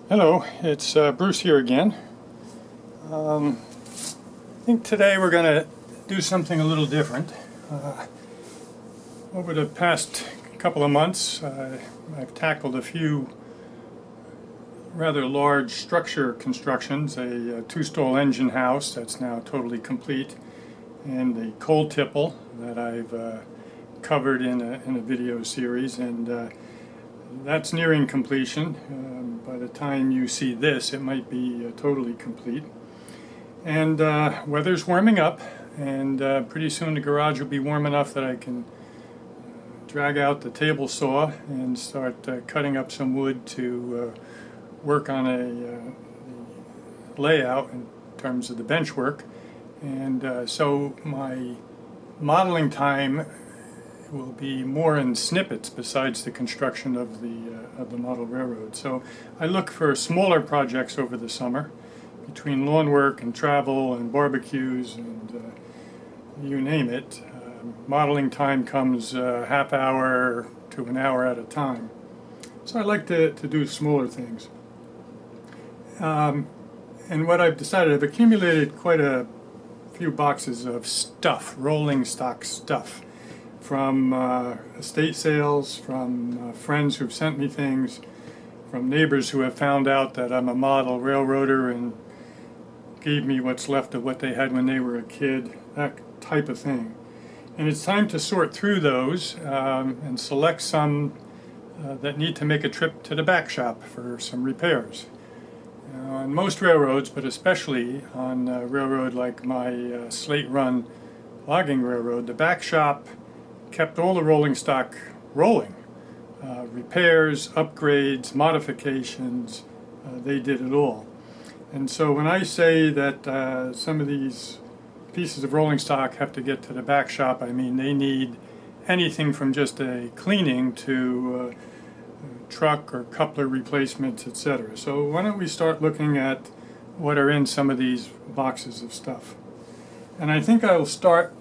Hello, it's Bruce here again. I think today we're going to do something a little different. Over the past couple of months, I've tackled a few rather large structure constructions, a two-stall engine house that's now totally complete, and the coal tipple that I've covered in a video series, and that's nearing completion. By the time you see this, it might be totally complete. And weather's warming up, and pretty soon the garage will be warm enough that I can drag out the table saw and start cutting up some wood to work on a layout in terms of the bench work. And so my modeling time will be more in snippets besides the construction of the model railroad. So I look for smaller projects over the summer, between lawn work and travel and barbecues and you name it. Modeling time comes half hour to an hour at a time. So I like to do smaller things. And what I've decided, I've accumulated quite a few boxes of stuff, rolling stock stuff, from estate sales, from friends who've sent me things, from neighbors who have found out that I'm a model railroader and gave me what's left of what they had when they were a kid, that type of thing. And it's time to sort through those and select some that need to make a trip to the back shop for some repairs. On most railroads, but especially on a railroad like my slate run logging railroad, the back shop kept all the rolling stock rolling. Repairs, upgrades, modifications, they did it all. And so when I say that some of these pieces of rolling stock have to get to the back shop, I mean they need anything from just a cleaning to truck or coupler replacements, etc. So why don't we start looking at what are in some of these boxes of stuff. And I think I'll start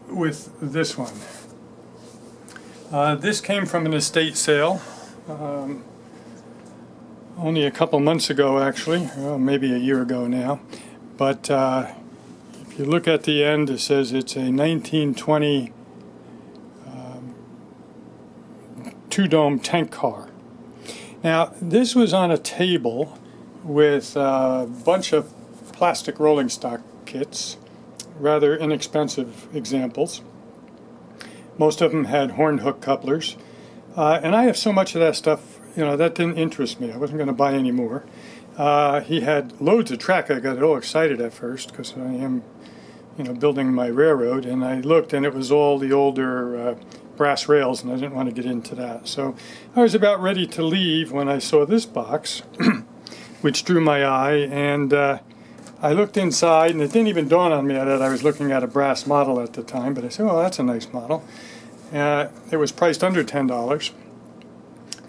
with this one. This came from an estate sale only a couple months ago, actually, maybe a year ago now. But if you look at the end, it says it's a 1920 two-dome tank car. Now, this was on a table with a bunch of plastic rolling stock kits, rather inexpensive examples. Most of them had horn hook couplers, and I have so much of that stuff, that didn't interest me. I wasn't going to buy any more. He had loads of track. I got all excited at first because I am, building my railroad, and I looked, and it was all the older brass rails, and I didn't want to get into that. So I was about ready to leave when I saw this box, which drew my eye, and I looked inside, and it didn't even dawn on me that I was looking at a brass model at the time, but I said, oh, that's a nice model. It was priced under $10,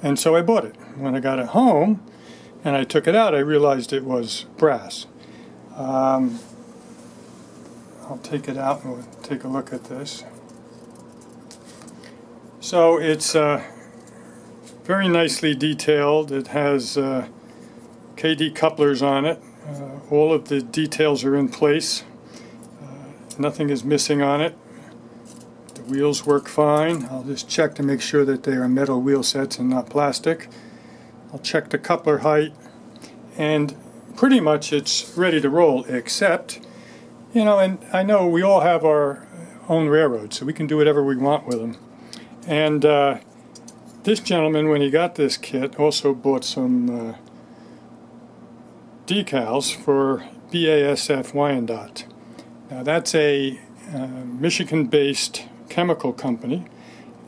and so I bought it. When I got it home and I took it out, I realized it was brass. I'll take it out and we'll take a look at this. So it's very nicely detailed. It has KD couplers on it. All of the details are in place. Nothing is missing on it. The wheels work fine. I'll just check to make sure that they are metal wheel sets and not plastic. I'll check the coupler height, and pretty much it's ready to roll, except, and I know we all have our own railroads, so we can do whatever we want with them. And this gentleman, when he got this kit, also bought some decals for BASF Wyandotte. Now that's a Michigan-based chemical company,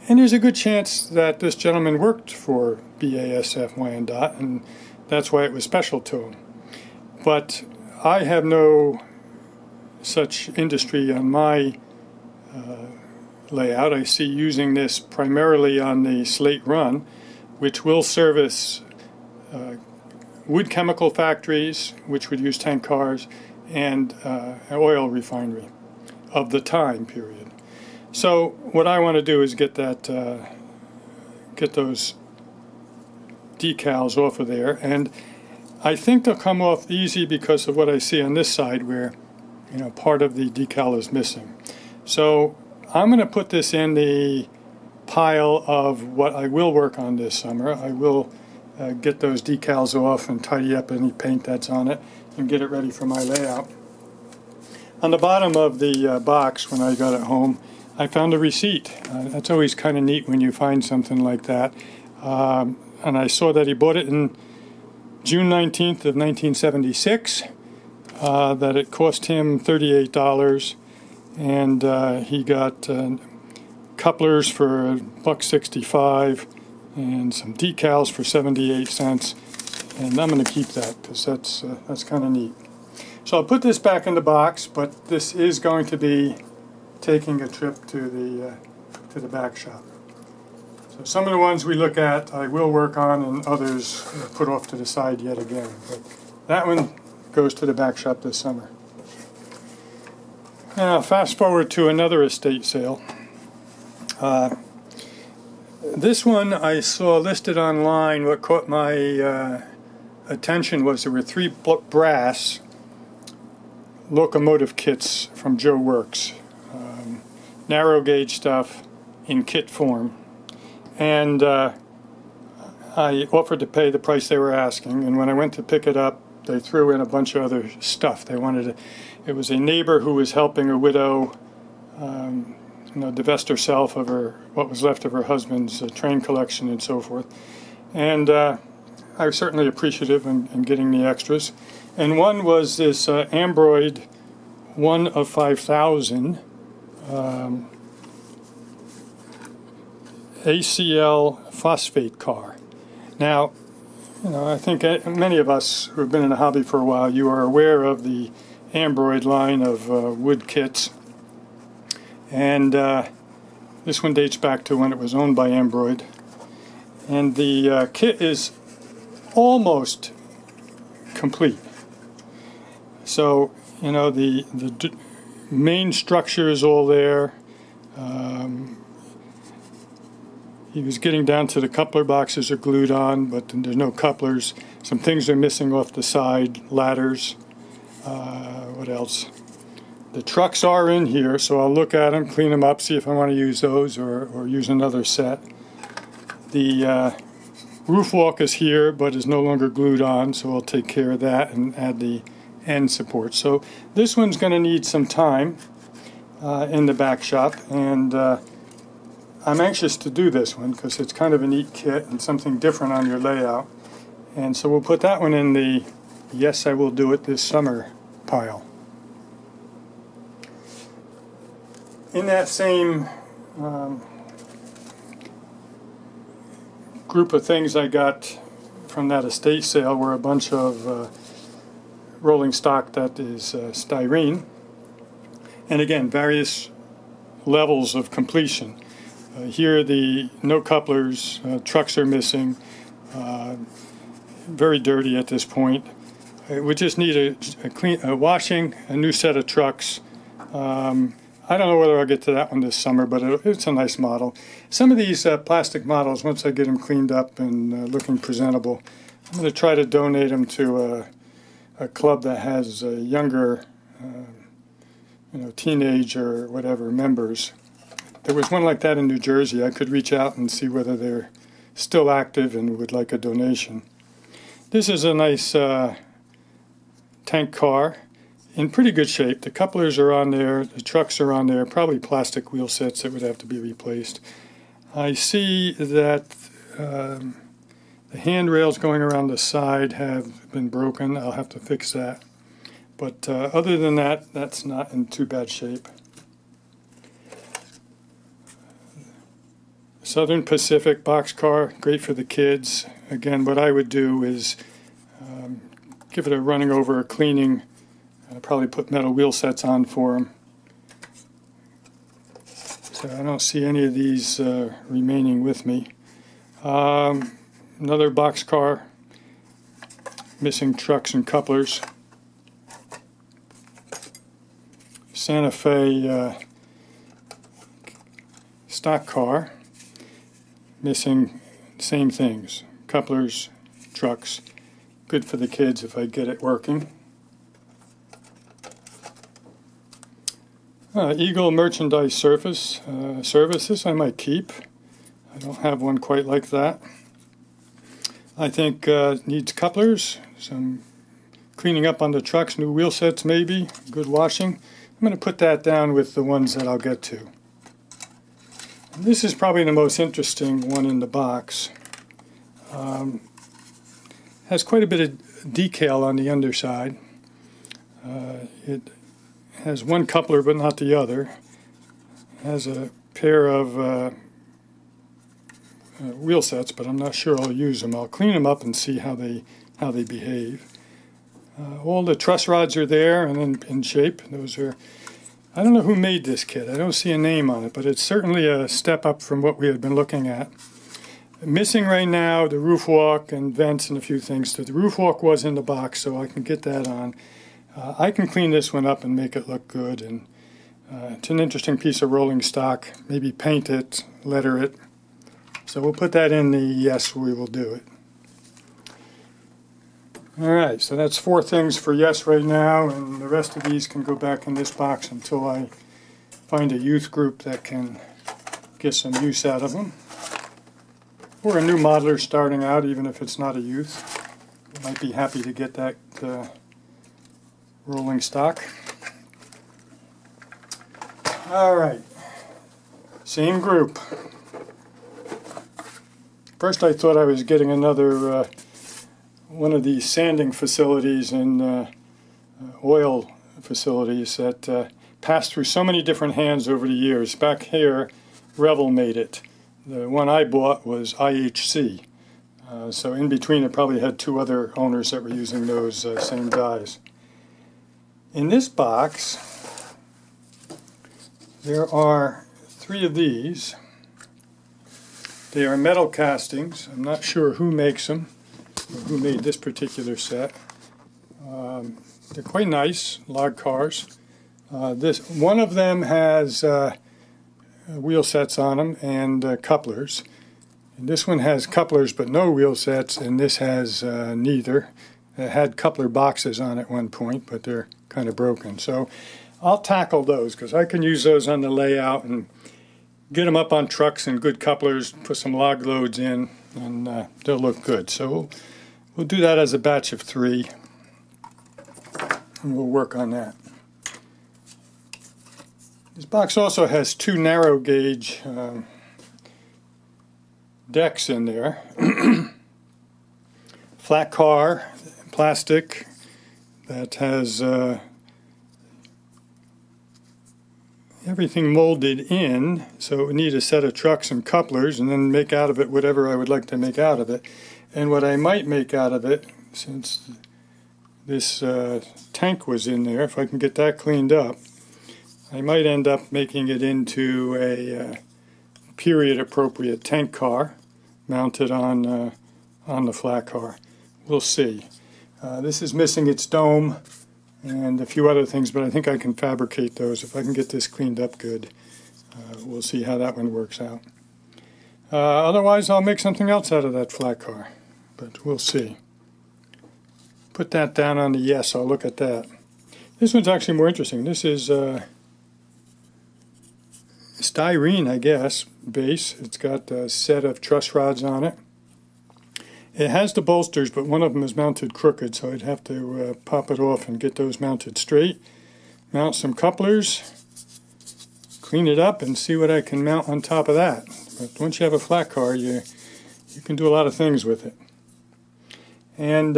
and there's a good chance that this gentleman worked for BASF Wyandotte, and that's why it was special to him. But I have no such industry on my layout. I see using this primarily on the slate run, which will service wood chemical factories, which would use tank cars, and an oil refinery of the time period. So what I want to do is get those decals off of there, and I think they'll come off easy because of what I see on this side where, part of the decal is missing. So I'm going to put this in the pile of what I will work on this summer. I will get those decals off and tidy up any paint that's on it and get it ready for my layout. On the bottom of the box when I got it home, I found a receipt. That's always kind of neat when you find something like that. And I saw that he bought it in June 19th of 1976, that it cost him $38, and he got couplers for $1.65 and some decals for 78 cents, and I'm going to keep that because that's kind of neat. So I'll put this back in the box, but this is going to be taking a trip to the back shop. So some of the ones we look at I will work on, and others put off to the side yet again. But that one goes to the back shop this summer. Now fast forward to another estate sale. This one I saw listed online. What caught my attention was there were 3 brass Locomotive kits from Joe Works. Narrow gauge stuff in kit form, and I offered to pay the price they were asking, and when I went to pick it up they threw in a bunch of other stuff. It was a neighbor who was helping a widow divest herself of what was left of her husband's train collection and so forth, and I was certainly appreciative in getting the extras. And one was this Ambroid 1 of 5,000 ACL phosphate car. Now, I think many of us who have been in the hobby for a while, you are aware of the Ambroid line of wood kits. And this one dates back to when it was owned by Ambroid. And the kit is almost complete. So, the main structure is all there. He was getting down to the coupler boxes are glued on, but there's no couplers. Some things are missing off the side, ladders. What else? The trucks are in here, so I'll look at them, clean them up, see if I want to use those or use another set. The roof walk is here, but is no longer glued on, so I'll take care of that and add the end support. So this one's going to need some time in the back shop, and I'm anxious to do this one because it's kind of a neat kit and something different on your layout. And so we'll put that one in the yes, I will do it this summer pile. In that same group of things I got from that estate sale were a bunch of rolling stock that is styrene, and again various levels of completion. Here the no couplers, trucks are missing, very dirty at this point. We just need a washing, a new set of trucks. I don't know whether I'll get to that one this summer, but it's a nice model. Some of these plastic models, once I get them cleaned up and looking presentable, I'm going to try to donate them to a club that has younger, teenage or whatever members. There was one like that in New Jersey. I could reach out and see whether they're still active and would like a donation. This is a nice tank car in pretty good shape. The couplers are on there, the trucks are on there, probably plastic wheel sets that would have to be replaced. I see that the handrails going around the side have been broken. I'll have to fix that. But other than that, that's not in too bad shape. Southern Pacific boxcar, great for the kids. Again, what I would do is give it a running over, a cleaning, probably put metal wheel sets on for them. So I don't see any of these remaining with me. Another boxcar, missing trucks and couplers. Santa Fe stock car, missing same things, couplers, trucks. good for the kids if I get it working. Eagle merchandise services I might keep. I don't have one quite like that. I think needs couplers, some cleaning up on the trucks, new wheel sets maybe, good washing. I'm going to put that down with the ones that I'll get to. And this is probably the most interesting one in the box. Has quite a bit of decal on the underside. It has one coupler but not the other. Has a pair of wheel sets, but I'm not sure I'll use them. I'll clean them up and see how they behave. All the truss rods are there and in shape. Those are, I don't know who made this kit. I don't see a name on it, but it's certainly a step up from what we had been looking at. Missing right now the roof walk and vents and a few things. The roof walk was in the box, so I can get that on. I can clean this one up and make it look good, and it's an interesting piece of rolling stock. Maybe paint it, letter it. So we'll put that in the yes, we will do it. All right, so that's 4 things for yes right now, and the rest of these can go back in this box until I find a youth group that can get some use out of them. Or a new modeler starting out, even if it's not a youth. Might be happy to get that rolling stock. All right, same group. First I thought I was getting another one of these sanding facilities and oil facilities that passed through so many different hands over the years. Back here, Revel made it. The one I bought was IHC. So in between it probably had 2 other owners that were using those same dies. In this box, there are 3 of these. They are metal castings. I'm not sure who makes them, or who made this particular set. They're quite nice, log cars. One of them has wheel sets on them and couplers. And this one has couplers but no wheel sets, and this has neither. It had coupler boxes on at one point, but they're kind of broken. So I'll tackle those because I can use those on the layout and get them up on trucks and good couplers, put some log loads in, and they'll look good. So we'll do that as a batch of 3, and we'll work on that. This box also has 2 narrow gauge decks in there. Flat car, plastic, that has everything molded in, so it would need a set of trucks and couplers and then make out of it whatever I would like to make out of it. And what I might make out of it, since this tank was in there, if I can get that cleaned up, I might end up making it into a period appropriate tank car mounted on the flat car. We'll see. This is missing its dome and a few other things, but I think I can fabricate those. If I can get this cleaned up good, we'll see how that one works out. Otherwise, I'll make something else out of that flat car, but we'll see. Put that down on the yes, I'll look at that. This one's actually more interesting. This is styrene, I guess, base. It's got a set of truss rods on it. It has the bolsters, but one of them is mounted crooked, so I'd have to pop it off and get those mounted straight. Mount some couplers, clean it up, and see what I can mount on top of that. But once you have a flat car, you can do a lot of things with it. And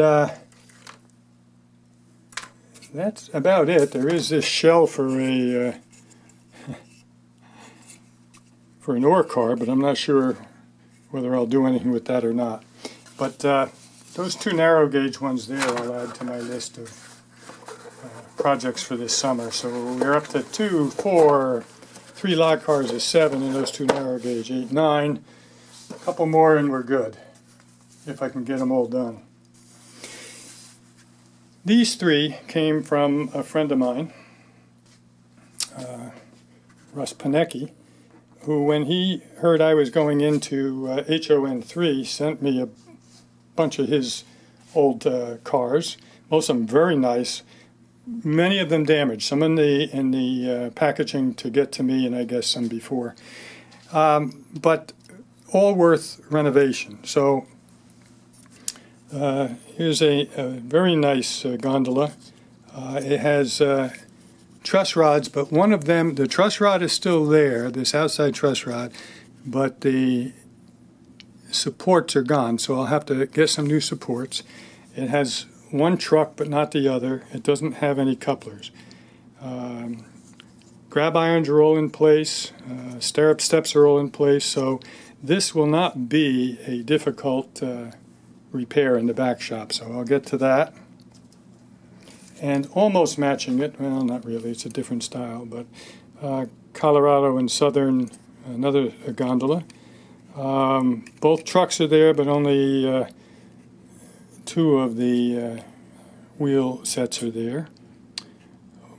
that's about it. There is this shell for a for an ore car, but I'm not sure whether I'll do anything with that or not. But those 2 narrow gauge ones there I'll add to my list of projects for this summer. So we're up to 2, 4, 3 log cars is 7, and those 2 narrow gauge, 8, 9. A couple more and we're good, if I can get them all done. These 3 came from a friend of mine, Russ Panecki, who, when he heard I was going into HON3, sent me a bunch of his old cars. Most of them very nice. Many of them damaged. Some in the packaging to get to me, and I guess some before. But all worth renovation. So here's a very nice gondola. It has truss rods, but one of them, the truss rod is still there, this outside truss rod, but the supports are gone, so I'll have to get some new supports. It has one truck, but not the other. It doesn't have any couplers. Grab irons are all in place. Stirrup steps are all in place, so this will not be a difficult repair in the back shop, so I'll get to that. And almost matching it, well, not really, it's a different style, but Colorado and Southern, another gondola. Both trucks are there, but only two of the wheel sets are there.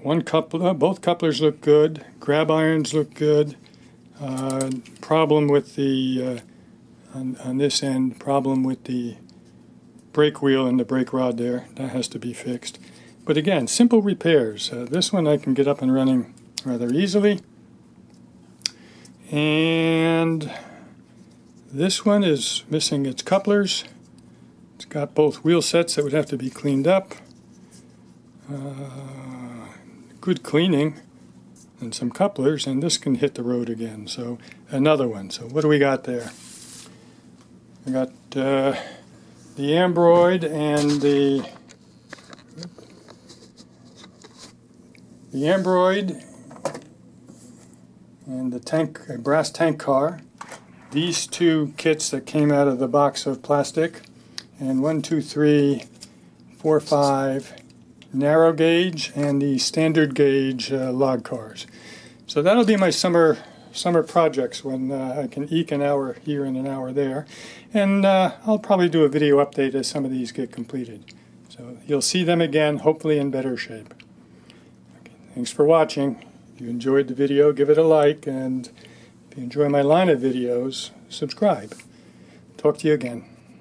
One coupler, both couplers look good. Grab irons look good. Problem with the on this end. Problem with the brake wheel and the brake rod there. That has to be fixed. But again, simple repairs. This one I can get up and running rather easily. And this one is missing its couplers. It's got both wheel sets that would have to be cleaned up. Good cleaning and some couplers, and this can hit the road again. So another one. So what do we got there? We got the Ambroid and the Ambroid and the tank, brass tank car. These two kits that came out of the box of plastic, and 1, 2, 3, 4, 5 narrow gauge and the standard gauge log cars. So that'll be my summer projects when I can eke an hour here and an hour there, and I'll probably do a video update as some of these get completed. So you'll see them again, hopefully in better shape. Okay, thanks for watching. If you enjoyed the video, give it a like, and if you enjoy my line of videos, subscribe. Talk to you again.